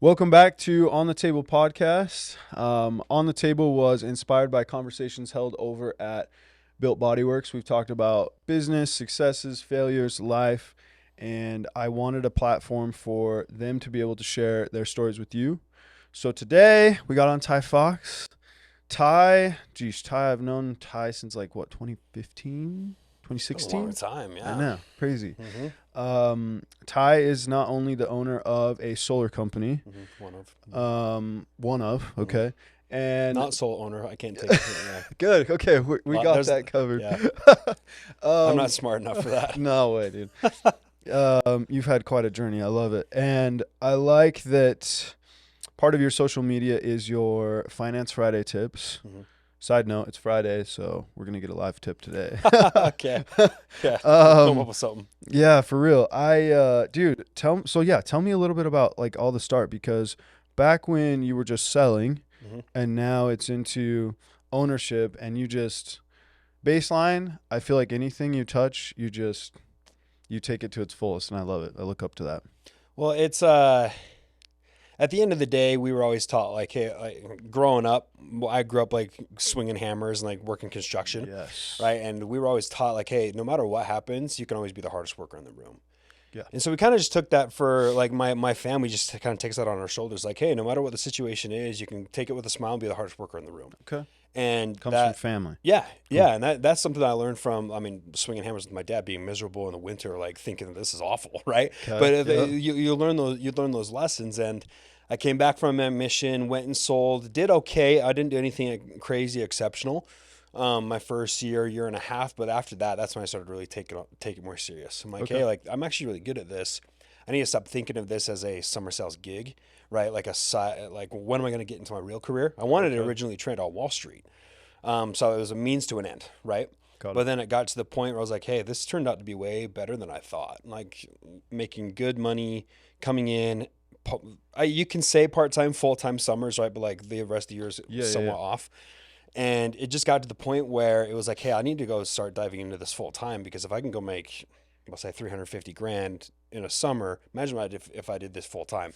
Welcome back to On the Table podcast. On the Table was inspired by conversations held over at Built Body Works. We've talked about business, successes, failures, life, and I wanted a platform for them to be able to share their stories with you. So today we got on Ty Fox. Ty, I've known Ty since 2015? 2016? A long time, yeah. I know, crazy. Mm-hmm. Ty is not only the owner of a solar company, one of, okay, and not sole owner. I can't take it. Yeah. Good, okay, we got that covered. Yeah. I'm not smart enough for that. No way, dude. You've had quite a journey. I love it, and I like that. Part of your social media is your Finance Friday tips. Mm-hmm. Side note, it's Friday, so we're going to get a live tip today. Okay. Yeah. Come up with something. Yeah, for real. Dude, tell me a little bit about all the start, because back when you were just selling and now it's into ownership and you just baseline, I feel like anything you touch, you take it to its fullest, and I love it. I look up to that. Well, it's, at the end of the day, we were always taught, growing up, I grew up swinging hammers and working construction. Yes. Right. And we were always taught hey, no matter what happens, you can always be the hardest worker in the room. Yeah. And so we kind of just took that for my family just kind of takes that on our shoulders. Hey, no matter what the situation is, you can take it with a smile and be the hardest worker in the room. Okay. And comes from family. Yeah. Cool. Yeah. And that's something that I learned from, swinging hammers with my dad, being miserable in the winter, thinking this is awful. Right. Okay. But you learn those lessons. And I came back from a mission, went and sold, did okay. I didn't do anything crazy exceptional my first year and a half. But after that, that's when I started really take it more serious. I'm hey, I'm actually really good at this. I need to stop thinking of this as a summer sales gig, right? When am I going to get into my real career? I wanted to originally trade on Wall Street. So it was a means to an end, right? But then it got to the point where I was hey, this turned out to be way better than I thought. Making good money, coming in. You can say part-time, full-time summers, right? But the rest of the year is somewhat off. And it just got to the point where it was hey, I need to go start diving into this full-time, because if I can go make, let's say $350,000 in a summer, imagine if I did this full-time.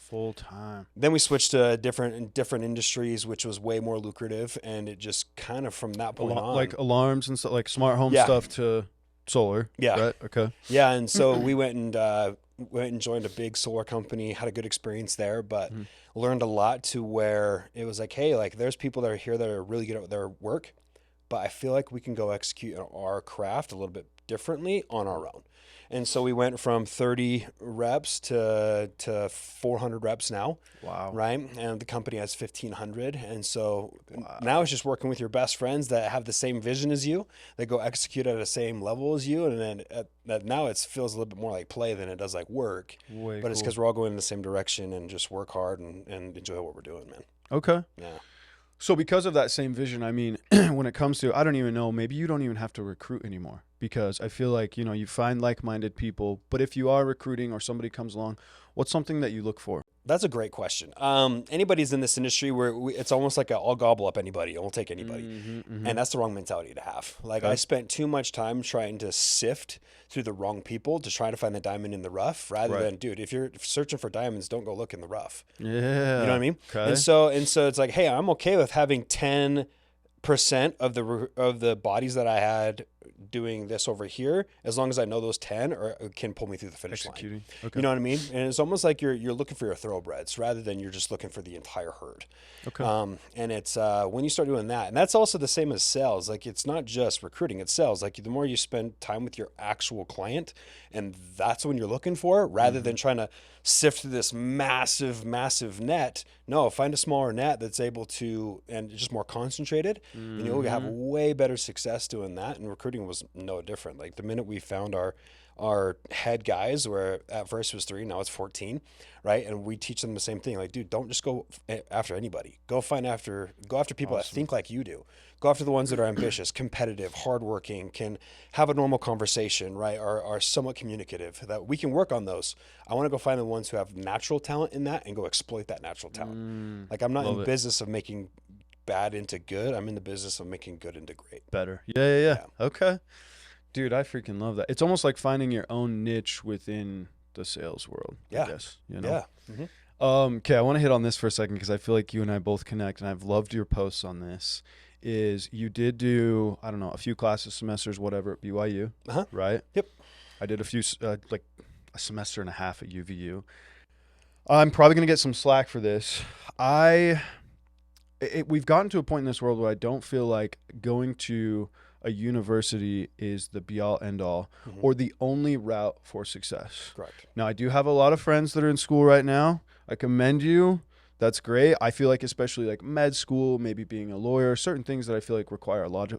Then we switched to different industries, which was way more lucrative. And it just kind of from that point on. Like alarms and stuff, smart home stuff to solar. Yeah. Right? Okay. Yeah. And so we went and joined a big solar company, had a good experience there, but learned a lot to where it was hey, there's people that are here that are really good at their work, but I feel like we can go execute our craft a little bit differently on our own. And so we went from 30 reps to 400 reps now. Wow. Right. And the company has 1,500. And so now it's just working with your best friends that have the same vision as you, that go execute at the same level as you. And then now it feels a little bit more like play than it does like work. But it's because we're all going in the same direction and just work hard and enjoy what we're doing, man. Okay. Yeah. So because of that same vision, when it comes to, I don't even know, maybe you don't even have to recruit anymore, because I feel you find like-minded people. But if you are recruiting or somebody comes along, what's something that you look for? That's a great question. Anybody's in this industry where it's almost I'll gobble up anybody. I'll take anybody. And that's the wrong mentality to have. I spent too much time trying to sift through the wrong people to try to find the diamond in the rough, rather than, dude, if you're searching for diamonds, don't go look in the rough. Yeah. You know what I mean? Okay. And so it's hey, I'm okay with having 10% of the bodies that I had doing this over here, as long as I know those 10 can pull me through the finish line. Okay. You know what I mean? And it's almost you're looking for your thoroughbreds rather than you're just looking for the entire herd. Okay. And it's when you start doing that, and that's also the same as sales. It's not just recruiting, it's sales. The more you spend time with your actual client, and that's when you're looking for, rather than trying to sift through this massive net. No, find a smaller net that's able to, and just more concentrated, and you'll have way better success doing that. And recruiting was no different. The minute we found our head guys, where at first it was 3, now it's 14, right? And we teach them the same thing. Dude, don't just go after anybody. Go after people that think like you do. Go after the ones that are ambitious, competitive, hardworking, can have a normal conversation, right? Are somewhat communicative. That we can work on those. I want to go find the ones who have natural talent in that and go exploit that natural talent. I'm not in business of making bad into good. I'm in the business of making good into great. Better. Yeah. Okay. Dude, I freaking love that. It's almost like finding your own niche within the sales world, I guess. Yeah. Mm-hmm. Okay, I want to hit on this for a second because I feel like you and I both connect, and I've loved your posts on this. Is you did do, I don't know, a few classes, semesters, whatever at BYU, right? Yep. I did a few, like a semester and a half at UVU. I'm probably going to get some slack for this. We've gotten to a point in this world where I don't feel like going to a university is the be all end all or the only route for success. Correct. Now, I do have a lot of friends that are in school right now. I commend you. That's great. I feel like especially like med school, maybe being a lawyer, certain things that I feel like require a lot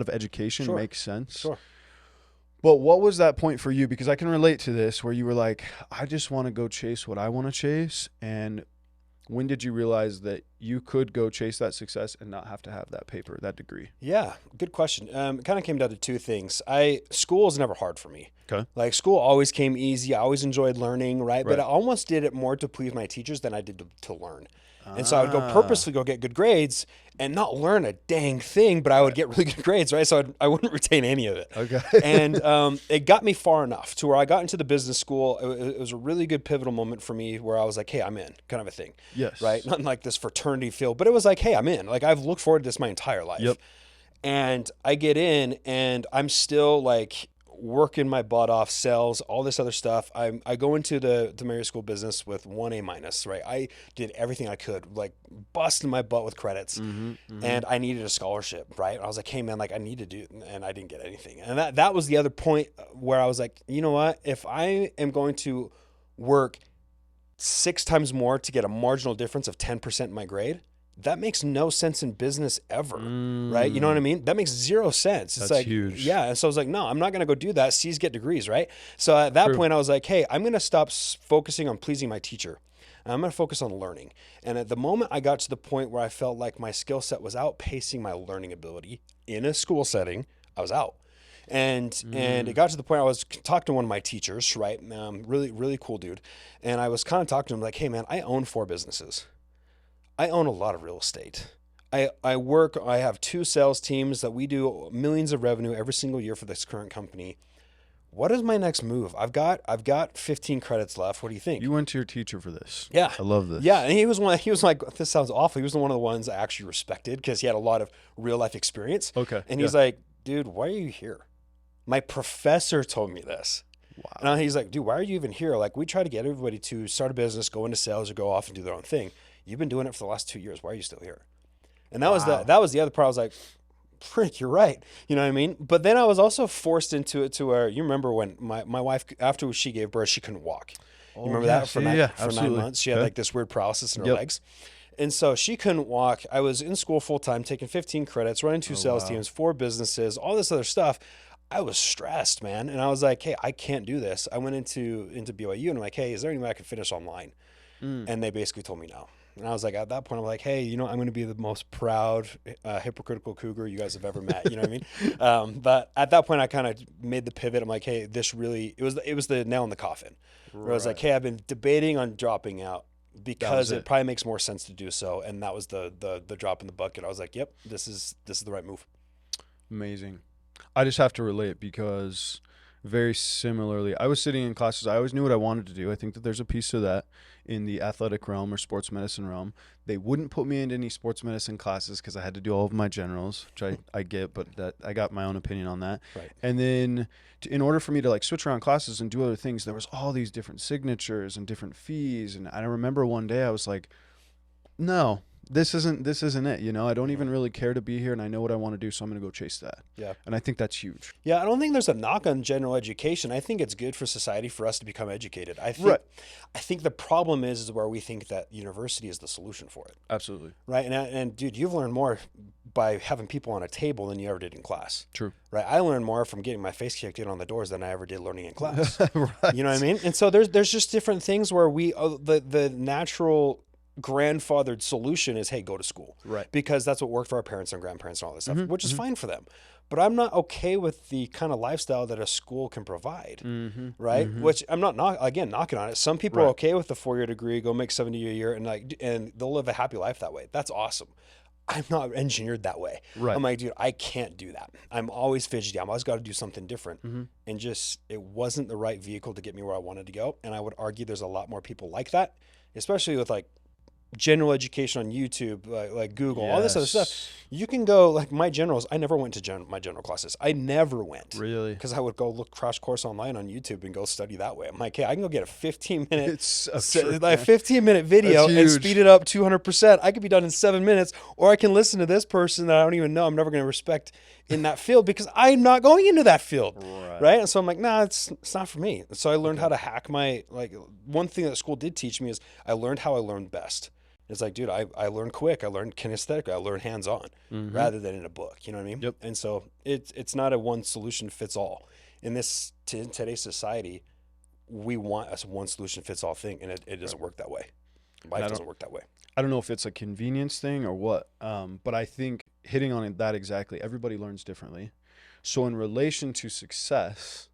of education makes sense. Sure. But what was that point for you? Because I can relate to this where you were like, I just want to go chase what I want to chase. And when did you realize that you could go chase that success and not have to have that paper, that degree? Yeah, good question. It kind of came down to two things. School was never hard for me. Okay. Like school always came easy. I always enjoyed learning, right? But I almost did it more to please my teachers than I did to learn. And so I would go purposely go get good grades and not learn a dang thing, but I would get really good grades, right? So I wouldn't retain any of it. Okay. And it got me far enough to where I got into the business school. It was a really good pivotal moment for me where I was like, hey, I'm in, kind of a thing. Yes. Right? Not like this fraternity feel, but it was like, hey, I'm in. Like I've looked forward to this my entire life. Yep. And I get in and I'm still like working my butt off, sales, all this other stuff. I go into the Marriott School business with 1 A-, right? I did everything I could, like busting my butt with credits, and I needed a scholarship, right? I was like, hey man, like I need to do, and I didn't get anything. And that was the other point where I was like, you know what? If I am going to work 6 times more to get a marginal difference of 10% in my grade, that makes no sense in business ever, right? You know what I mean? That makes zero sense. It's That's like, huge. yeah. And so I was like, no, I'm not going to go do that. C's get degrees, right? So at that point I was like, hey, I'm going to stop focusing on pleasing my teacher. I'm going to focus on learning. And at the moment I got to the point where I felt like my skill set was outpacing my learning ability in a school setting, I was out. And it got to the point I was talking to one of my teachers, right? Really, really cool dude. And I was kind of talking to him like, hey man, I own 4 businesses. I own a lot of real estate. I have 2 sales teams that we do millions of revenue every single year for this current company. What is my next move? I've got 15 credits left. What do you think? You went to your teacher for this. Yeah. I love this. Yeah. And he was like, this sounds awful. He was one of the ones I actually respected because he had a lot of real life experience. Okay. And he's like, dude, why are you here? My professor told me this. Wow. And he's like, dude, why are you even here? Like, we try to get everybody to start a business, go into sales, or go off and do their own thing. You've been doing it for the last 2 years. Why are you still here? And that was the other part. I was like, frick, you're right. You know what I mean? But then I was also forced into it to where, you remember when my wife, after she gave birth, she couldn't walk. You remember that for 9 months? She had like this weird paralysis in her legs. And so she couldn't walk. I was in school full time, taking 15 credits, running 2 sales teams, 4 businesses, all this other stuff. I was stressed, man. And I was like, hey, I can't do this. I went into BYU and I'm like, hey, is there any way I can finish online? And they basically told me no. And I was like, at that point, I'm like, hey, you know, I'm going to be the most proud, hypocritical cougar you guys have ever met. You know what I mean? But at that point, I kind of made the pivot. I'm like, hey, this really, it was the nail in the coffin. Where I was like, hey, I've been debating on dropping out because it probably makes more sense to do so. And that was the drop in the bucket. I was like, yep, this is the right move. Amazing. I just have to relate because very similarly, I was sitting in classes. I always knew what I wanted to do. I think that there's a piece to that in the athletic realm or sports medicine realm. They wouldn't put me into any sports medicine classes because I had to do all of my generals, which I get, but that I got my own opinion on that. Right. And then in order for me to like switch around classes and do other things, there was all these different signatures and different fees. And I remember one day I was like, no, this isn't it. You know, I don't even really care to be here and I know what I want to do. So I'm going to go chase that. Yeah. And I think that's huge. Yeah. I don't think there's a knock on general education. I think it's good for society for us to become educated. I think the problem is where we think that university is the solution for it. Absolutely. Right. And dude, you've learned more by having people on a table than you ever did in class. True. Right. I learned more from getting my face kicked in on the doors than I ever did learning in class. Right. You know what I mean? And so there's just different things where the natural grandfathered solution is, hey, go to school. Right. Because that's what worked for our parents and grandparents and all this stuff, which is fine for them. But I'm not okay with the kind of lifestyle that a school can provide, right? Which I'm not knocking on it. Some people are okay with the 4-year degree, go make $70 a year, and they'll live a happy life that way. That's awesome. I'm not engineered that way. Right. I'm like, dude, I can't do that. I'm always fidgety. I've always got to do something different. And it wasn't the right vehicle to get me where I wanted to go. And I would argue there's a lot more people like that especially with like general education on YouTube, like Google, all this other stuff. You can go like my generals. I never went to my general classes. I never went. Really? Because I would go look crash course online on YouTube and go study that way. I'm like, hey, I can go get a 15-minute, It's absurd, like 15-minute video and speed it up 200%. I could be done in 7 minutes, or I can listen to this person that I don't even know. I'm never going to respect in that field because I'm not going into that field. Right. And so I'm like, nah, it's not for me. So I learned how to hack one thing that school did teach me is I learned how I learned best. It's like, dude, I learned quick. I learned kinesthetic. I learned hands-on rather than in a book. You know what I mean? Yep. And so it's not a one solution fits all. In today's society, we want a one solution fits all thing, and it doesn't work that way. Life doesn't work that way. I don't know if it's a convenience thing or what, but I think hitting on that exactly, everybody learns differently. So in relation to success,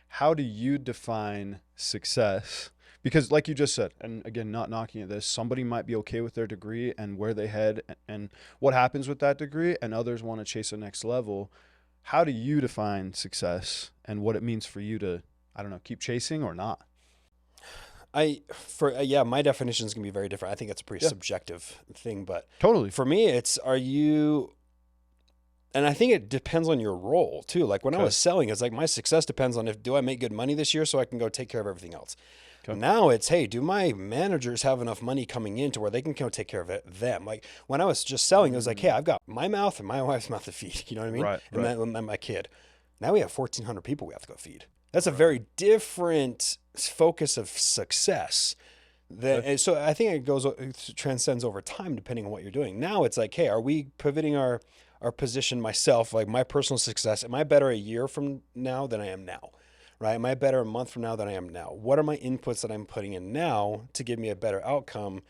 how do you define success? Because like you just said, and again, not knocking at this, somebody might be okay with their degree and where they head and what happens with that degree, and others want to chase the next level. How do you define success and what it means for you to, I don't know, keep chasing or not? My definition is going to be very different. I think it's a pretty subjective thing, but totally for me, and I think it depends on your role too. Like when I was selling, it's like my success depends on do I make good money this year so I can go take care of everything else. Now it's, hey, do my managers have enough money coming in to where they can go take care of them? Like when I was just selling, it was like, hey, I've got my mouth and my wife's mouth to feed. You know what I mean? Right. And my kid. Now we have 1,400 people we have to go feed. That's a very different focus of success. So I think it transcends over time depending on what you're doing. Now it's like, hey, are we pivoting our position myself, like my personal success? Am I better a year from now than I am now? Right? Am I better a month from now than I am now? What are my inputs that I'm putting in now to give me a better outcome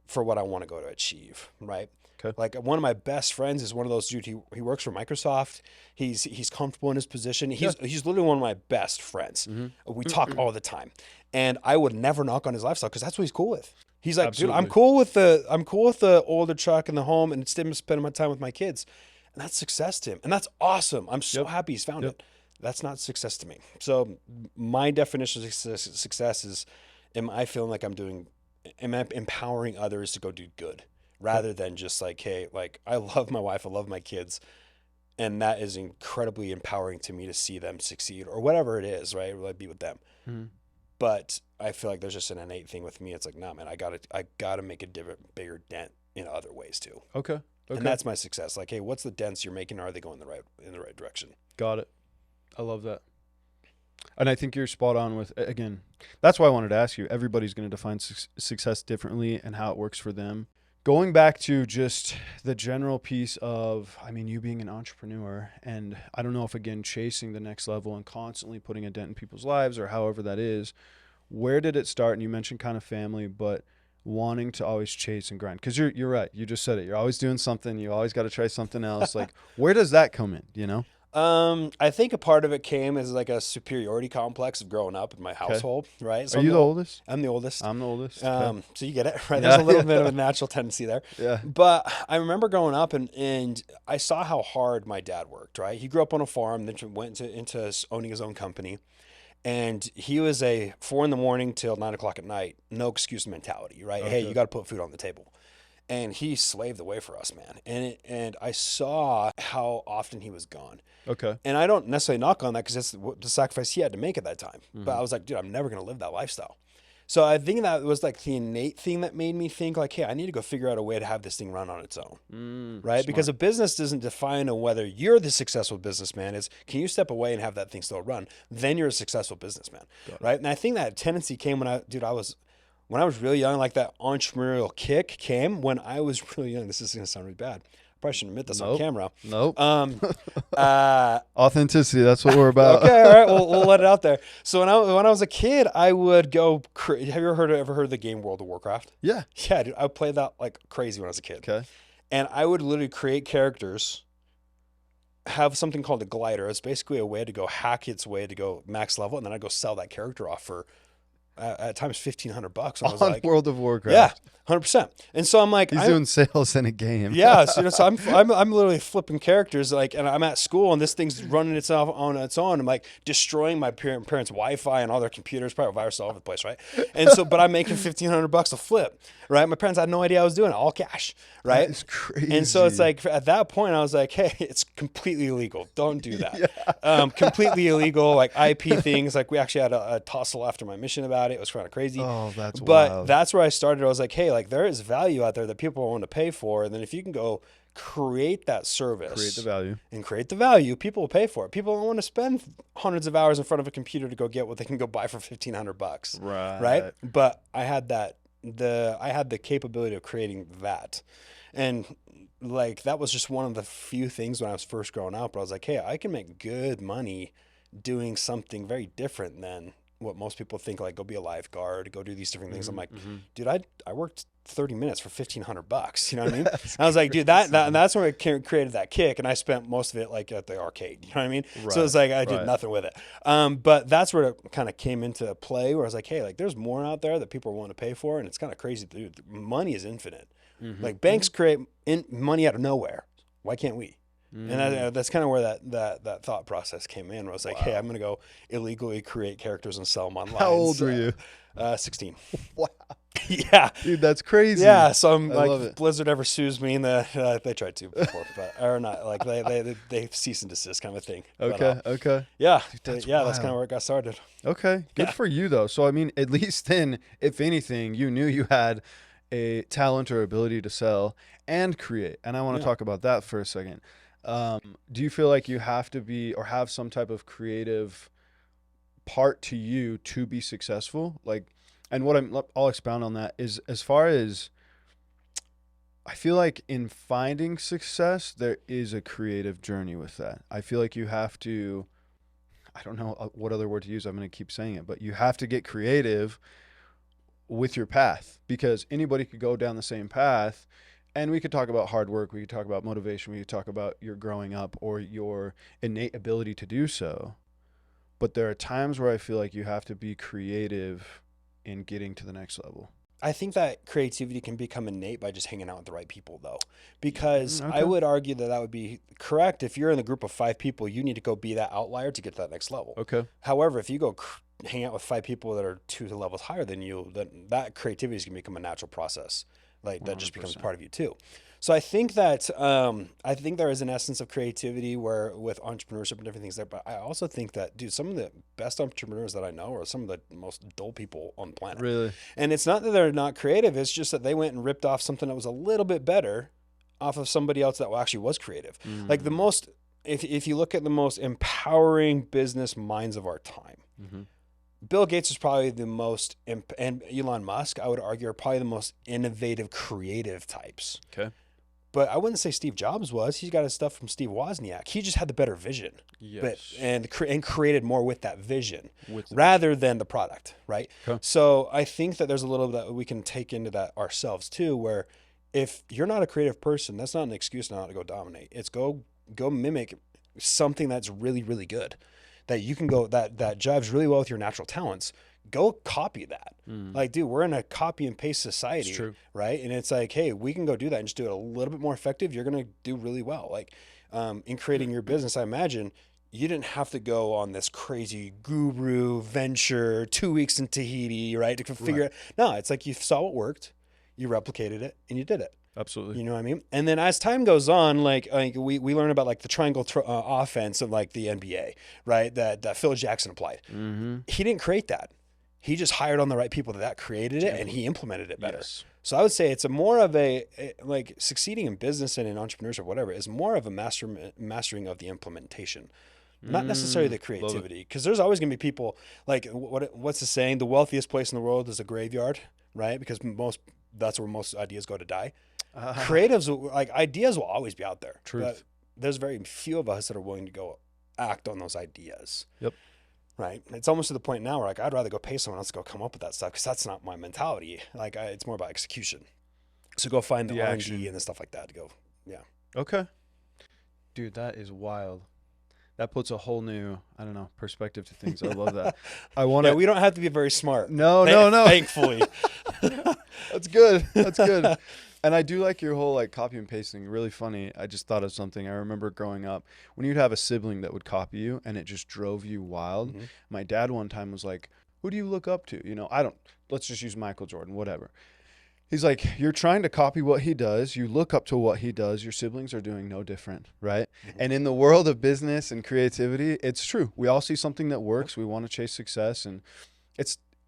for what I want to go to achieve? Right? Okay. Like one of my best friends is one of those dudes. He works for Microsoft. He's comfortable in his position. He's literally one of my best friends. We talk all the time, and I would never knock on his lifestyle because that's what he's cool with. He's like, absolutely. Dude, I'm cool with the older truck and the home and spending my time with my kids, and that's success to him, and that's awesome. I'm so happy he's found it. That's not success to me. So my definition of success is, am I feeling like am I empowering others to go do good rather than just like, hey, like I love my wife, I love my kids. And that is incredibly empowering to me to see them succeed or whatever it is, right? Or like be with them. But I feel like there's just an innate thing with me. It's like, nah, man, I gotta make a bigger dent in other ways too. Okay. And that's my success. Like, hey, what's the dents you're making? Are they going in the right direction? Got it. I love that. And I think you're spot on with, again, that's why I wanted to ask you. Everybody's going to define success differently and how it works for them. Going back to just the general piece of, I mean, you being an entrepreneur, and I don't know if, again, chasing the next level and constantly putting a dent in people's lives or however that is, where did it start? And you mentioned kind of family, but wanting to always chase and grind. Because you're right. You just said it. You're always doing something. You always got to try something else. Like, where does that come in, you know? I think a part of it came as like a superiority complex of growing up in my household, right? So Are you the oldest? I'm the oldest. I'm the oldest. So you get it, right? There's a little bit of a natural tendency there. Yeah. But I remember growing up and I saw how hard my dad worked, right? He grew up on a farm, then went into owning his own company. And he was a 4 a.m. till 9 o'clock at night, no excuse mentality, right? Okay. Hey, you got to put food on the table. And he slaved away for us, man. And I saw how often he was gone. Okay. And I don't necessarily knock on that because that's the sacrifice he had to make at that time. But I was like, dude, I'm never going to live that lifestyle. So I think that was like the innate thing that made me think like, hey, I need to go figure out a way to have this thing run on its own. Right? Smart. Because a business doesn't define whether you're the successful businessman. It's can you step away and have that thing still run? Then you're a successful businessman. Right? And I think that tendency came when I was really young, like that entrepreneurial kick came when I was really young. This is going to sound really bad. I probably shouldn't admit this on camera. Nope. Authenticity. That's what we're about. Okay. All right. We'll let it out there. So when I was a kid, I would go. Have you ever heard of the game World of Warcraft? Yeah. Yeah, dude. I would play that like crazy when I was a kid. Okay. And I would literally create characters, have something called a glider. It's basically a way to go hack its way to go max level. And then I'd go sell that character off for at times $1,500. I was On like, World of Warcraft. yeah, 100%. And so I'm like, he's doing sales in a game. yeah, so, so I'm literally flipping characters, like, and I'm at school and this thing's running itself on its own. I'm like destroying my parents' Wi-Fi and all their computers, probably virus all over the place, right? And so, but I'm making $1,500 a flip, right? My parents had no idea I was doing it, all cash, right? It's crazy. And so it's like at that point I was like, hey, it's completely illegal. Don't do that. Completely illegal, like IP things. Like we actually had a tussle after my mission about it. It was kind of crazy. Oh, that's but wild. that's where I started. I was like, hey, like there is value out there that people want to pay for, and then if you can go create that service, create the value, people will pay for it. People don't want to spend hundreds of hours in front of a computer to go get what they can go buy for $1,500, right? But I had the capability of creating that, and like that was just one of the few things when I was first growing up. But I was like, hey, I can make good money doing something very different than what most people think, like go be a lifeguard, go do these different things. I'm like, dude, I worked 30 minutes for $1,500. You know what I mean? I was like, dude, that's where I created that kick. And I spent most of it like at the arcade, you know what I mean? Right, so it's like, I did nothing with it. But that's where it kind of came into play where I was like, hey, like there's more out there that people are willing to pay for. And it's kind of crazy. Dude, money is infinite. Like banks create money out of nowhere. Why can't we? And that's kind of where that thought process came in. Where I was like, hey, I'm going to go illegally create characters and sell them online. How old were you? 16. Wow. Yeah. Dude, that's crazy. Yeah. So I'm like, if Blizzard ever sues me, and they tried to before, but or not. Like they cease and desist kind of thing. Okay. But, okay. Yeah. Dude, that's kind of where it got started. Okay. Good for you though. So I mean, at least then, if anything, you knew you had a talent or ability to sell and create. And I want to talk about that for a second. Do you feel like you have to be or have some type of creative part to you to be successful? Like, and I'll expound on that is as far as I feel like in finding success, there is a creative journey with that. I feel like you have to, I don't know what other word to use. I'm going to keep saying it, but you have to get creative with your path because anybody could go down the same path. And we could talk about hard work. We could talk about motivation. We could talk about your growing up or your innate ability to do so. But there are times where I feel like you have to be creative in getting to the next level. I think that creativity can become innate by just hanging out with the right people, though, because I would argue that would be correct. If you're in a group of 5 people, you need to go be that outlier to get to that next level. Okay. However, if you go hang out with 5 people that are 2 levels higher than you, then that creativity is going to become a natural process. Like that 100%. Just becomes part of you too. So I think that there is an essence of creativity where with entrepreneurship and different things there. But I also think that, dude, some of the best entrepreneurs that I know are some of the most dull people on the planet. Really? And it's not that they're not creative. It's just that they went and ripped off something that was a little bit better off of somebody else that actually was creative. Like the most, if you look at the most empowering business minds of our time, Bill Gates is probably the most, and Elon Musk, I would argue, are probably the most innovative, creative types. Okay. But I wouldn't say Steve Jobs was. He's got his stuff from Steve Wozniak. He just had the better vision. Yes. And created more with that vision rather than the product, right? Okay. So I think that there's a little that we can take into that ourselves too, where if you're not a creative person, that's not an excuse not to go dominate. It's go mimic something that's really, really good. That you can go, that jives really well with your natural talents, go copy that. Like, dude, we're in a copy and paste society, right? And it's like, hey, we can go do that and just do it a little bit more effective. You're going to do really well. Like in creating your business, I imagine you didn't have to go on this crazy guru venture 2 weeks in Tahiti, right? To figure it. No, it's like you saw what worked, you replicated it, and you did it. Absolutely. You know what I mean? And then as time goes on, like we learn about like the triangle offense of like the NBA, right? That Phil Jackson applied. He didn't create that. He just hired on the right people that created it, and he implemented it better. Yes. So I would say it's a more of a like succeeding in business and in entrepreneurship, whatever, is more of a mastering of the implementation. Not necessarily the creativity, because there's always going to be people like what's the saying? The wealthiest place in the world is a graveyard, right? Because that's where most ideas go to die. Creatives, like ideas will always be out there. Truth. But there's very few of us that are willing to go act on those ideas. Yep. Right. It's almost to the point now where like I'd rather go pay someone else to go come up with that stuff because that's not my mentality. Like it's more about execution. So go find the R&D and the stuff like that to go. Yeah. Okay. Dude, that is wild. That puts a whole new, I don't know, perspective to things. I love that. I want to. Yeah, we don't have to be very smart. No. Thankfully. That's good. That's good. And I do like your whole like copy and pasting. Really funny. I just thought of something. I remember growing up when you'd have a sibling that would copy you and it just drove you wild. Mm-hmm. My dad one time was like, "Who do you look up to?" Let's just use Michael Jordan, whatever. He's like, "You're trying to copy what he does. You look up to what he does. Your siblings are doing no different, right?" Mm-hmm. And in the world of business and creativity, it's true. We all see something that works. We want to chase success, and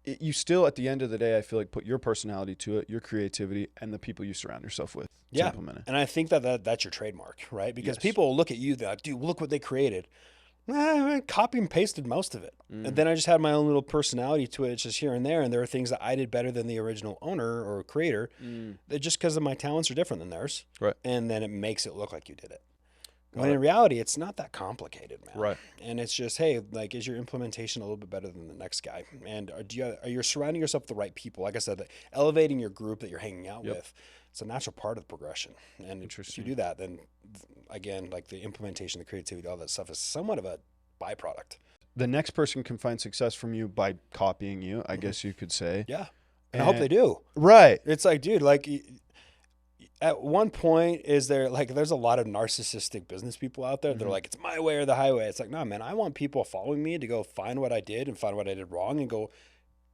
you still, at the end of the day, I feel like put your personality to it, your creativity, and the people you surround yourself with to implement it. And I think that's your trademark, right? Because people will look at you, they're like, dude, look what they created. I copy and pasted most of it. And then I just had my own little personality to it. It's just here and there. And there are things that I did better than the original owner or creator just because of my talents are different than theirs. Right. And then it makes it look like you did it. When in reality, it's not that complicated, man. Right. And it's just, hey, like, is your implementation a little bit better than the next guy? And are you surrounding yourself with the right people? Like I said, elevating your group that you're hanging out with, it's a natural part of the progression. And if you do that, then again, like the implementation, the creativity, all that stuff is somewhat of a byproduct. The next person can find success from you by copying you, I guess you could say. Yeah. And I hope they do. Right. It's like, dude, like at one point there's a lot of narcissistic business people out there. They're like, it's my way or the highway. It's like, no, man, I want people following me to go find what I did and find what I did wrong and go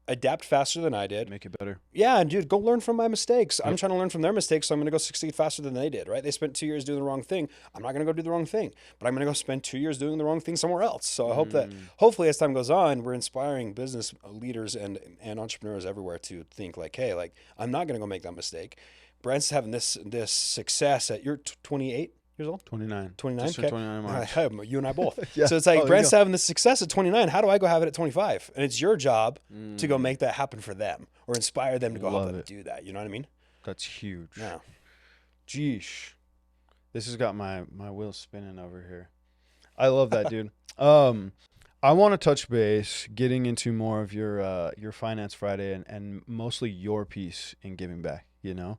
adapt faster than I did. Make it better. Yeah, and dude, go learn from my mistakes. I'm trying to learn from their mistakes, so I'm going to go succeed faster than they did, right? They spent 2 years doing the wrong thing. I'm not going to go do the wrong thing, but I'm going to go spend 2 years doing the wrong thing somewhere else. So I hope that hopefully as time goes on, we're inspiring business leaders and entrepreneurs everywhere to think like, hey, like I'm not going to go make that mistake. Brent's having this success at, you're 28 years old? 29. 29? Just 29 March. You and I both. So it's like Brent's having this success at 29. How do I go have it at 25? And it's your job to go make that happen for them or inspire them to go help them do that. You know what I mean? That's huge. Yeah. Geesh. This has got my wheels spinning over here. I love that, dude. I want to touch base getting into more of your Finance Friday and mostly your piece in giving back, you know?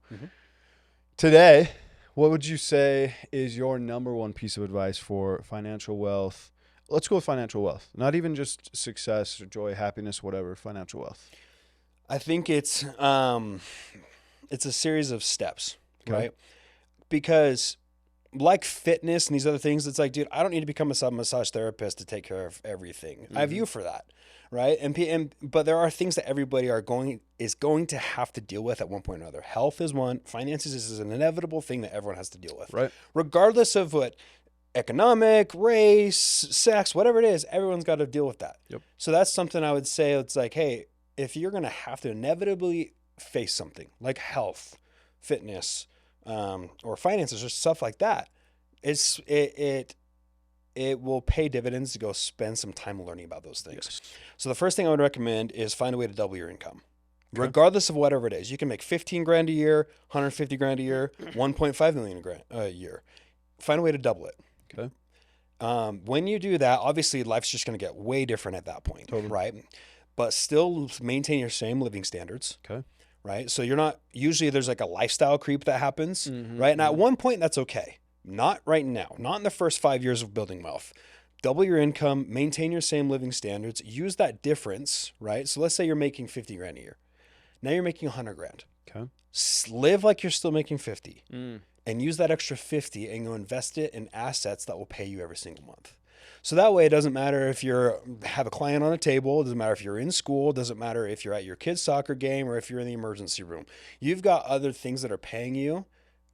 Today, what would you say is your number one piece of advice for financial wealth? Let's go with financial wealth. Not even just success, joy, happiness, whatever, financial wealth. I think it's a series of steps, right? Because like fitness and these other things, it's like, dude, I don't need to become a massage therapist to take care of everything. I have you for that, right? But there are things that everybody is going to have to deal with at one point or another. Health is one. Finances is an inevitable thing that everyone has to deal with, right? Regardless of what economic, race, sex, whatever it is, everyone's got to deal with that. Yep. So that's something I would say. It's like, hey, if you're going to have to inevitably face something like health, fitness, or finances or stuff like that, it will pay dividends to go spend some time learning about those things. Yes. So the first thing I would recommend is find a way to double your income, regardless of whatever it is. You can make 15 grand a year, 150 grand a year, 1.5 million a year. Find a way to double it. Okay. When you do that, obviously life's just going to get way different at that point, right? But still maintain your same living standards. Okay. Right. So you're not, usually there's like a lifestyle creep that happens, right? And at one point that's okay. Not right now, not in the first 5 years of building wealth. Double your income, maintain your same living standards, use that difference, right? So let's say you're making 50 grand a year. Now you're making 100 grand. Okay. Live like you're still making 50 and use that extra 50 and go invest it in assets that will pay you every single month. So that way, it doesn't matter if you have a client on a table. It doesn't matter if you're in school. It doesn't matter if you're at your kid's soccer game or if you're in the emergency room. You've got other things that are paying you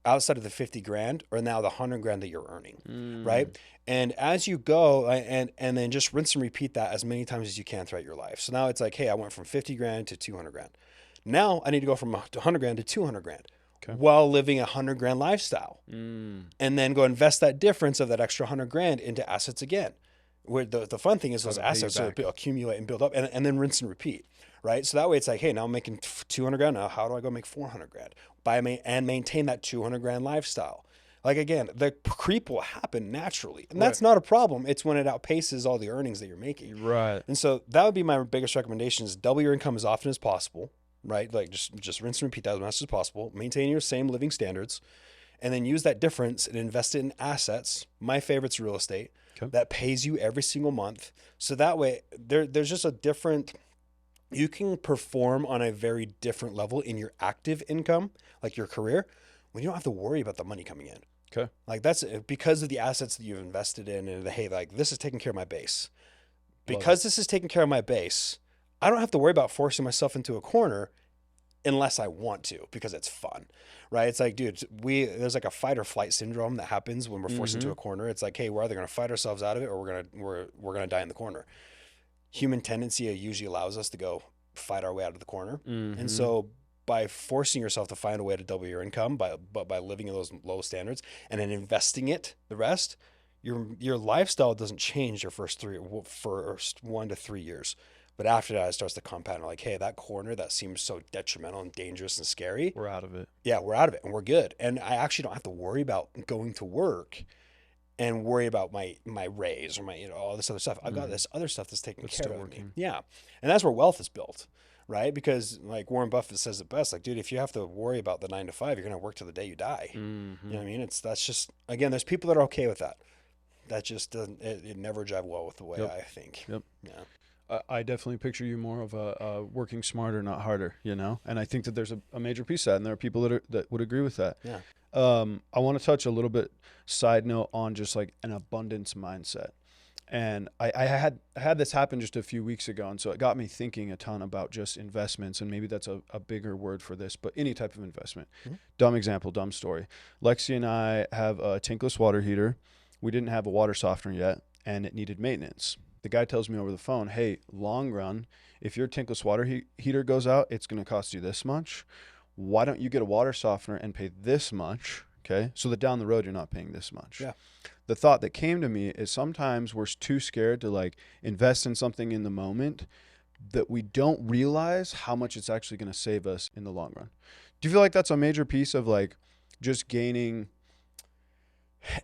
outside of the 50 grand or now the 100 grand that you're earning, right? And as you go and then just rinse and repeat that as many times as you can throughout your life. So now it's like, hey, I went from 50 grand to 200 grand. Now I need to go from 100 grand to 200 grand. While living a 100 grand lifestyle, and then go invest that difference of that extra 100 grand into assets again. Where the fun thing is those assets accumulate and build up, and then rinse and repeat, right? So that way it's like, hey, now I'm making 200 grand. Now how do I go make 400 grand? And maintain that 200 grand lifestyle. Like again, the creep will happen naturally, and that's not a problem. It's when it outpaces all the earnings that you're making, right? And so that would be my biggest recommendation: is double your income as often as possible. Right? Like just rinse and repeat that as much as possible. Maintain your same living standards, and then use that difference and invest it in assets. My favorite's real estate. that pays you every single month. So that way there's just a different, you can perform on a very different level in your active income, like your career, when you don't have to worry about the money coming in. Okay. Like that's because of the assets that you've invested in, and hey, like this is taking care of my base. Because this is taking care of my base, I don't have to worry about forcing myself into a corner unless I want to, because it's fun, right? It's like, dude, there's like a fight or flight syndrome that happens when we're forced into a corner. It's like, hey, we're either going to fight ourselves out of it, or we're going to die in the corner. Human tendency usually allows us to go fight our way out of the corner. And so by forcing yourself to find a way to double your income by living in those low standards and then investing the rest, your lifestyle doesn't change your first 1 to 3 years. But after that, it starts to compound. Like, hey, that corner that seems so detrimental and dangerous and scary, we're out of it. Yeah, we're out of it and we're good. And I actually don't have to worry about going to work and worry about my raise or my, all this other stuff. I've got this other stuff that's taken care of me. Yeah. And that's where wealth is built, right? Because like Warren Buffett says it best, like, dude, if you have to worry about the 9 to 5, you're going to work till the day you die. You know what I mean? That's just, again, there's people that are okay with that. That just doesn't, it never jive well with the way I think. Yep. Yeah. I definitely picture you more of a working smarter, not harder, you know? And I think that there's a major piece of that, and there are people that would agree with that. Yeah. I want to touch a little bit, side note, on just like an abundance mindset. And I had this happen just a few weeks ago, and so it got me thinking a ton about just investments, and maybe that's a bigger word for this, but any type of investment. Dumb example, dumb story. Lexi and I have a tankless water heater. We didn't have a water softener yet, and it needed maintenance. The guy tells me over the phone, hey, long run, if your tankless water heater goes out, it's going to cost you this much. Why don't you get a water softener and pay this much, okay? So that down the road, you're not paying this much. Yeah. The thought that came to me is sometimes we're too scared to like invest in something in the moment that we don't realize how much it's actually going to save us in the long run. Do you feel like that's a major piece of like just gaining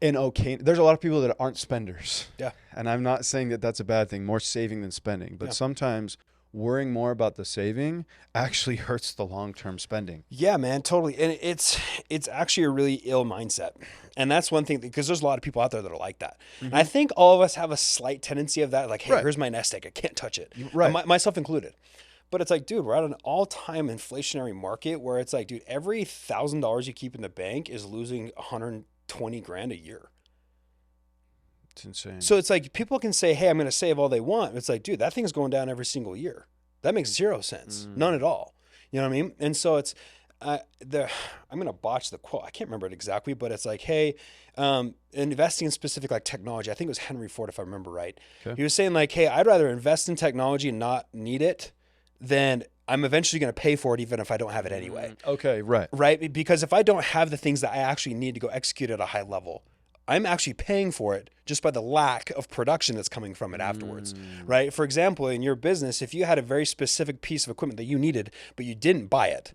there's a lot of people that aren't spenders. Yeah. And I'm not saying that that's a bad thing, more saving than spending, but sometimes worrying more about the saving actually hurts the long-term spending. Yeah, man, totally. And it's actually a really ill mindset. And that's one thing, because there's a lot of people out there that are like that. And I think all of us have a slight tendency of that. Like, hey, here's my nest egg. I can't touch it. Right. Myself included. But it's like, dude, we're at an all-time inflationary market where it's like, dude, every $1,000 you keep in the bank is losing $120,000 a year. It's insane. So it's like people can say, hey, I'm going to save all they want. It's like, dude, that thing's going down every single year. That makes zero sense. None at all. You know what I mean? And so it's, I'm going to botch the quote. I can't remember it exactly, but it's like, hey, investing in specific like technology. I think it was Henry Ford, if I remember right. Okay. He was saying like, hey, I'd rather invest in technology and not need it than I'm eventually going to pay for it even if I don't have it anyway. Okay, right. Right? Because if I don't have the things that I actually need to go execute at a high level, I'm actually paying for it just by the lack of production that's coming from it afterwards, right? For example, in your business, if you had a very specific piece of equipment that you needed, but you didn't buy it,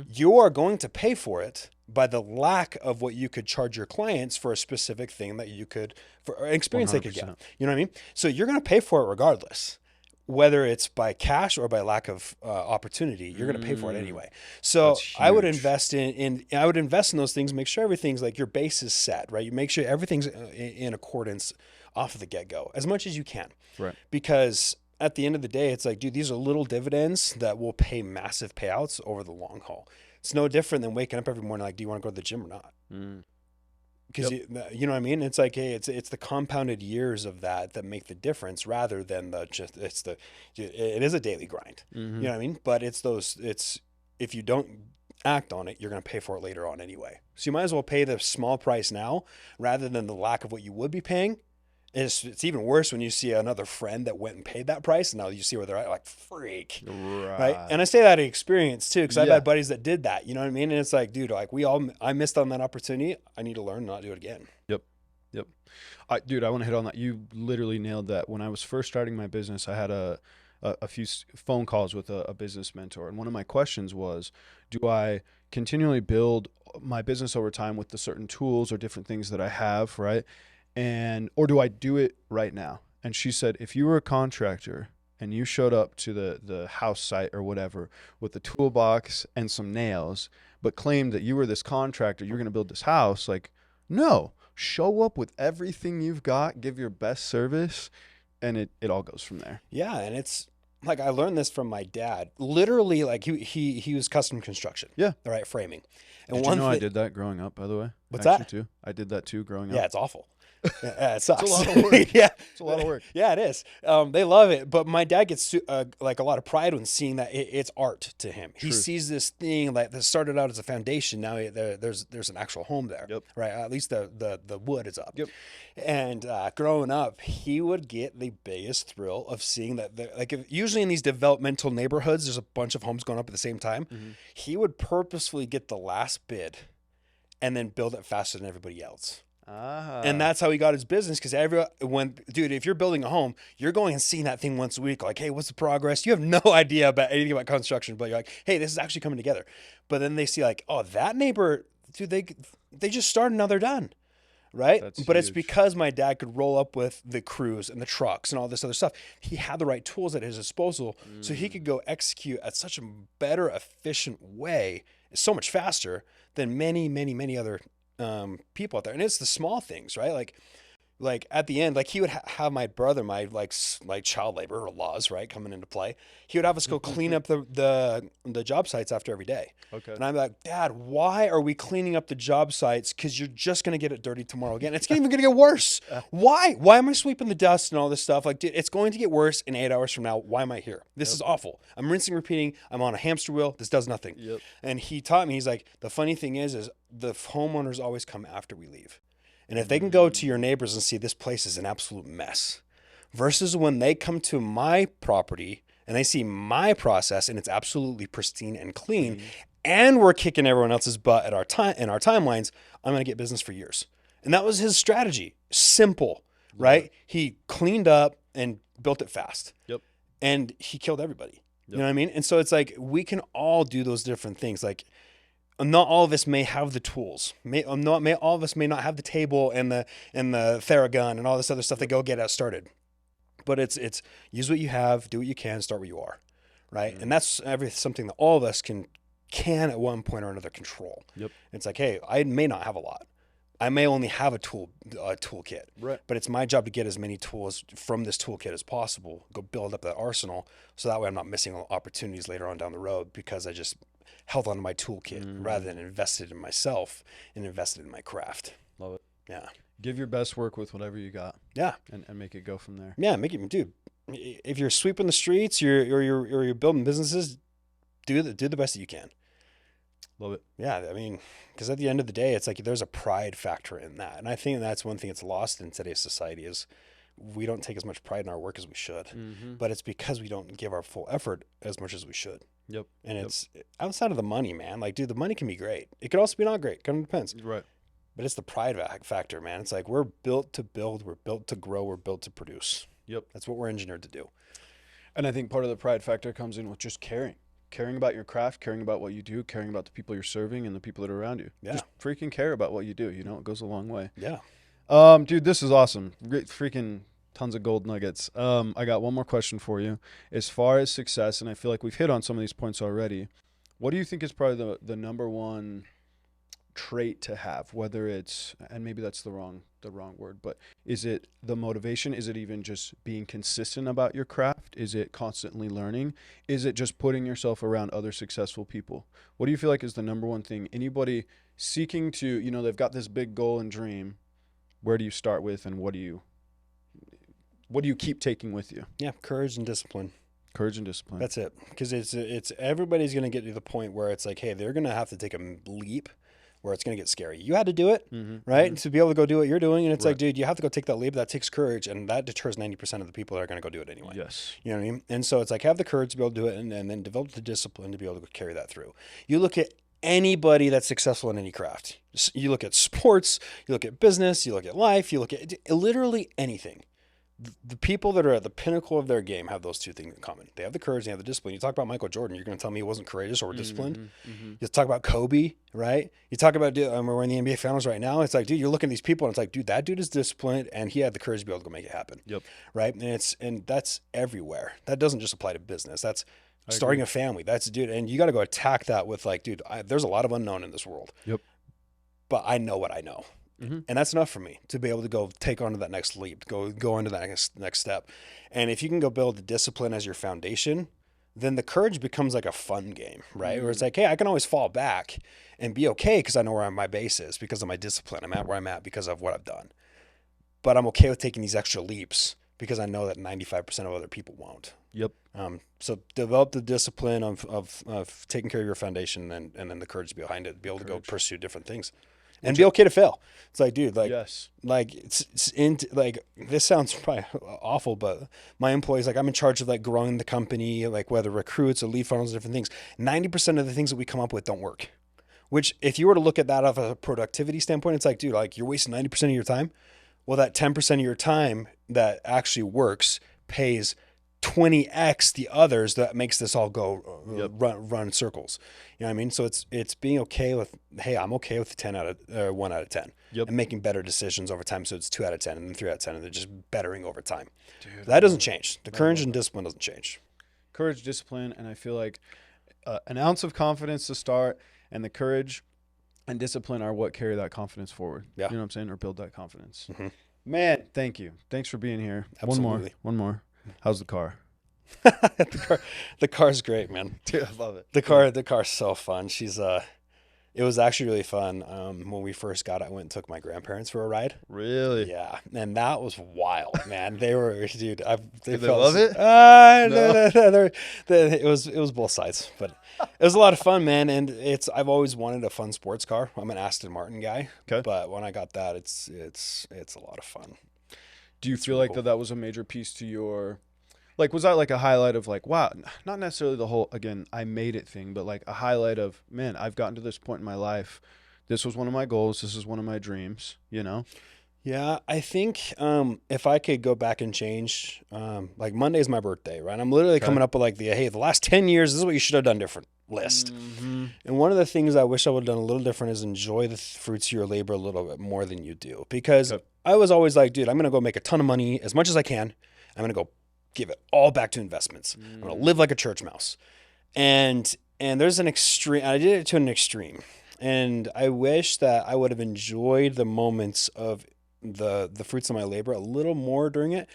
you are going to pay for it by the lack of what you could charge your clients for a specific thing that you could, for an experience 100%. They could get. You know what I mean? So you're going to pay for it regardless. Whether it's by cash or by lack of opportunity, you're going to pay for it anyway. So I would invest in those things, make sure everything's like your base is set, right? You make sure everything's in accordance off of the get-go as much as you can. Right. Because at the end of the day, it's like, dude, these are little dividends that will pay massive payouts over the long haul. It's no different than waking up every morning like, do you want to go to the gym or not? Because you know what I mean? It's like, hey, it's the compounded years of that make the difference rather than it is a daily grind. You know what I mean? But if you don't act on it, you're going to pay for it later on anyway. So you might as well pay the small price now rather than the lack of what you would be paying. It's even worse when you see another friend that went and paid that price, and now you see where they're at, like, freak, right? And I say that in experience too, because I've had buddies that did that. You know what I mean? And it's like, dude, like I missed on that opportunity. I need to learn and not do it again. Yep. Dude, I want to hit on that. You literally nailed that. When I was first starting my business, I had a few phone calls with a business mentor, and one of my questions was, do I continually build my business over time with the certain tools or different things that I have, right? Or do I do it right now? And she said, if you were a contractor and you showed up to the house site or whatever with the toolbox and some nails, but claimed that you were this contractor, you're going to build this house, like, no, show up with everything you've got, give your best service, and it all goes from there. Yeah, and it's like I learned this from my dad. Literally, like he was custom construction. Yeah. All right, framing. And Did you know I did that growing up, by the way? What's that? Too. I did that too growing up. Yeah, it's awful. Yeah, it sucks. It's a lot of work. Yeah, it's a lot of work. Yeah, it is. They love it, but my dad gets like a lot of pride when seeing that it's art to him. He sees this thing like that started out as a foundation. Now there's an actual home there. Yep. Right. At least the wood is up. Yep. And growing up, he would get the biggest thrill of seeing that. Usually in these developmental neighborhoods, there's a bunch of homes going up at the same time. Mm-hmm. He would purposefully get the last bid, and then build it faster than everybody else. And that's how he got his business. Because dude, if you're building a home, you're going and seeing that thing once a week. Like, hey, what's the progress? You have no idea about anything about construction, but you're like, hey, this is actually coming together. But then they see like, oh, that neighbor, dude, they just started, now they're done. Right. But it's because my dad could roll up with the crews and the trucks and all this other stuff. He had the right tools at his disposal, so he could go execute at such a better, efficient way. It's so much faster than many, many, many other people out there. And it's the small things, right? Like at the end, like he would have my brother, my like child labor laws, right, coming into play. He would have us go clean up the job sites after every day. Okay. And I'm like, Dad, why are we cleaning up the job sites? Because you're just gonna get it dirty tomorrow again. It's even gonna get worse. Why? Why am I sweeping the dust and all this stuff? Like, dude, it's going to get worse in 8 hours from now. Why am I here? This is awful. I'm rinsing, repeating. I'm on a hamster wheel. This does nothing. Yep. And he taught me. He's like, the funny thing is the homeowners always come after we leave. And if they can go to your neighbors and see this place is an absolute mess, versus when they come to my property and they see my process and it's absolutely pristine and clean, and we're kicking everyone else's butt at our timelines, I'm going to get business for years. And that was his strategy. Simple, right? He cleaned up and built it fast. Yep. And he killed everybody. You know what I mean? And so it's like we can all do those different things. Like, not all of us may have the tools. All of us may not have the table and the Theragun and all this other stuff to go get us started. But it's use what you have, do what you can, start where you are, right? And that's something that all of us can at one point or another control. Yep. It's like, hey, I may not have a lot. I may only have a toolkit, right? But it's my job to get as many tools from this toolkit as possible. Go build up that arsenal, so that way I'm not missing opportunities later on down the road because I just held onto my toolkit rather than invested in myself and invested in my craft. Love it. Yeah. Give your best work with whatever you got. Yeah. And make it go from there. Yeah. Dude, if you're sweeping the streets, you're building businesses, do the best that you can. Love it. Yeah. I mean, because at the end of the day, it's like there's a pride factor in that. And I think that's one thing that's lost in today's society is we don't take as much pride in our work as we should. But it's because we don't give our full effort as much as we should. Yep. And it's outside of the money, man. Like, dude, the money can be great. It could also be not great. Kind of depends. Right. But it's the pride factor, man. It's like we're built to build, we're built to grow, we're built to produce. Yep. That's what we're engineered to do. And I think part of the pride factor comes in with just caring about your craft, caring about what you do, caring about the people you're serving and the people that are around you. Yeah. Just freaking care about what you do. You know, it goes a long way. Yeah. Dude, this is awesome. Great freaking tons of gold nuggets. I got one more question for you. As far as success, and I feel like we've hit on some of these points already, what do you think is probably the number one trait to have, whether it's, and maybe that's the wrong word, but is it the motivation? Is it even just being consistent about your craft? Is it constantly learning? Is it just putting yourself around other successful people? What do you feel like is the number one thing anybody seeking to, they've got this big goal and dream, where do you start with, and what do you keep taking with you? Yeah. Courage and discipline. Courage and discipline. That's it. Because it's everybody's going to get to the point where it's like, hey, they're going to have to take a leap where it's going to get scary. You had to do it, right? To be able to go do what you're doing. And it's like, dude, you have to go take that leap. That takes courage. And that deters 90% of the people that are going to go do it anyway. Yes. You know what I mean? And so it's like, have the courage to be able to do it and then develop the discipline to be able to carry that through. You look at anybody that's successful in any craft. You look at sports, you look at business, you look at life, you look at literally anything. The people that are at the pinnacle of their game have those two things in common. They have the courage and they have the discipline. You talk about Michael Jordan, you're going to tell me he wasn't courageous or disciplined. You talk about Kobe, right? You talk about, we're in the NBA finals right now. It's like, dude, you're looking at these people and it's like, dude, that dude is disciplined and he had the courage to be able to go make it happen. Yep. Right. And that's everywhere. That doesn't just apply to business. That's starting a family. That's, dude. And you got to go attack that with like, dude, there's a lot of unknown in this world. Yep. But I know what I know. Mm-hmm. And that's enough for me to be able to go take on to that next leap, go into that next step. And if you can go build the discipline as your foundation, then the courage becomes like a fun game, right? Where it's like, hey, I can always fall back and be okay because I know where my base is because of my discipline. I'm at where I'm at because of what I've done. But I'm okay with taking these extra leaps because I know that 95% of other people won't. Yep. So develop the discipline of taking care of your foundation and then the courage behind it, be able to go pursue different things. And be okay to fail. It's like, dude, like, yes. like like this sounds probably awful, but my employees, like, I'm in charge of like growing the company, like whether recruits or lead funnels, different things. 90% of the things that we come up with don't work. Which, if you were to look at that off a productivity standpoint, it's like, dude, like you're wasting 90% of your time. Well, that 10% of your time that actually works pays 20x the others that makes this all go run circles. You know what I mean? So it's being okay with, hey, I'm okay with 1 out of 10 and making better decisions over time. So it's 2 out of 10 and then 3 out of 10 and they're just bettering over time. Dude, that doesn't change. The courage and discipline doesn't change. Courage, discipline, and I feel like an ounce of confidence to start, and the courage and discipline are what carry that confidence forward. Yeah. You know what I'm saying? Or build that confidence. Mm-hmm. Man, thank you. Thanks for being here. Absolutely. One more. How's the car? The car's great, man. Dude, I love it. The car's so fun. It was actually really fun. When we first got it, I went and took my grandparents for a ride. Really? Yeah. And that was wild, man. They were, dude, Did they love it? No. It was both sides, but it was a lot of fun, man. And I've always wanted a fun sports car. I'm an Aston Martin guy. Okay. But when I got that, it's a lot of fun. Do you feel like that was a major piece to your, like, was that like a highlight of like, wow, not necessarily the whole, again, I made it thing, but like a highlight of, man, I've gotten to this point in my life. This was one of my goals. This is one of my dreams, you know? Yeah, I think if I could go back and change, like Monday's my birthday, right? I'm literally coming up with like the last 10 years, this is what you should have done different list. Mm-hmm. And one of the things I wish I would have done a little different is enjoy the fruits of your labor a little bit more than you do. Because I was always like, dude, I'm going to go make a ton of money as much as I can. I'm going to go give it all back to investments. I'm going to live like a church mouse. And there's an extreme, I did it to an extreme. And I wish that I would have enjoyed the moments of the fruits of my labor a little more during it.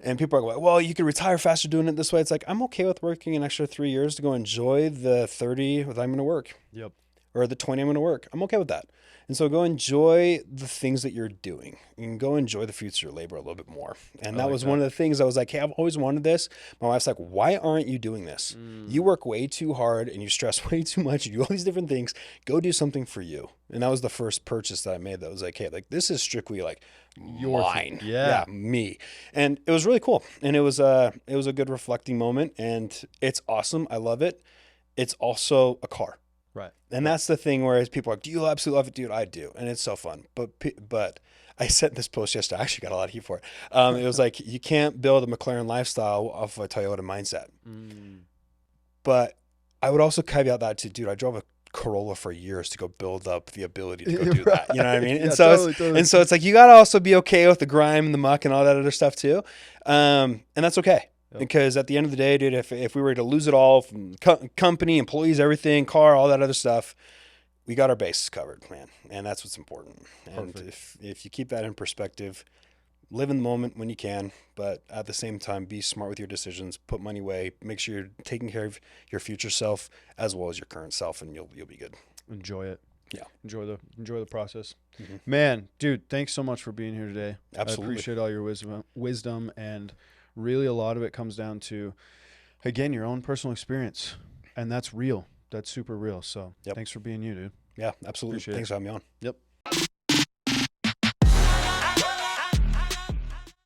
And people are like, well, you could retire faster doing it this way. It's like, I'm okay with working an extra 3 years to go enjoy the 30 that I'm going to work. Yep. Or the 20 I'm going to work. I'm okay with that. And so go enjoy the things that you're doing and go enjoy the fruits of your labor a little bit more. And that was one of the things I was like, hey, I've always wanted this. My wife's like, why aren't you doing this? You work way too hard and you stress way too much. You do all these different things. Go do something for you. And that was the first purchase that I made that was like, hey, like this is strictly like mine. Yeah, me. And it was really cool. And it was a good reflecting moment and it's awesome. I love it. It's also a car. Right. And that's the thing where people are like, do you absolutely love it? Dude, I do. And it's so fun. But I sent this post yesterday. I actually got a lot of heat for it. It was like, you can't build a McLaren lifestyle off a Toyota mindset. But I would also caveat that to, dude, I drove a Corolla for years to go build up the ability to go do that. You know what I mean? And so it's like, you got to also be okay with the grime and the muck and all that other stuff too. And that's okay. Because at the end of the day, dude, if we were to lose it all from company, employees, everything, car, all that other stuff, we got our bases covered, man. And that's what's important. And if you keep that in perspective, live in the moment when you can, but at the same time, be smart with your decisions, put money away, make sure you're taking care of your future self as well as your current self, and you'll be good. Enjoy it. Yeah. Enjoy the process. Mm-hmm. Man, dude, thanks so much for being here today. Absolutely. I appreciate all your wisdom and really a lot of it comes down to, again, your own personal experience. And that's real. That's super real. So thanks for being you, dude. Yeah, absolutely. Thanks for having me on. Yep.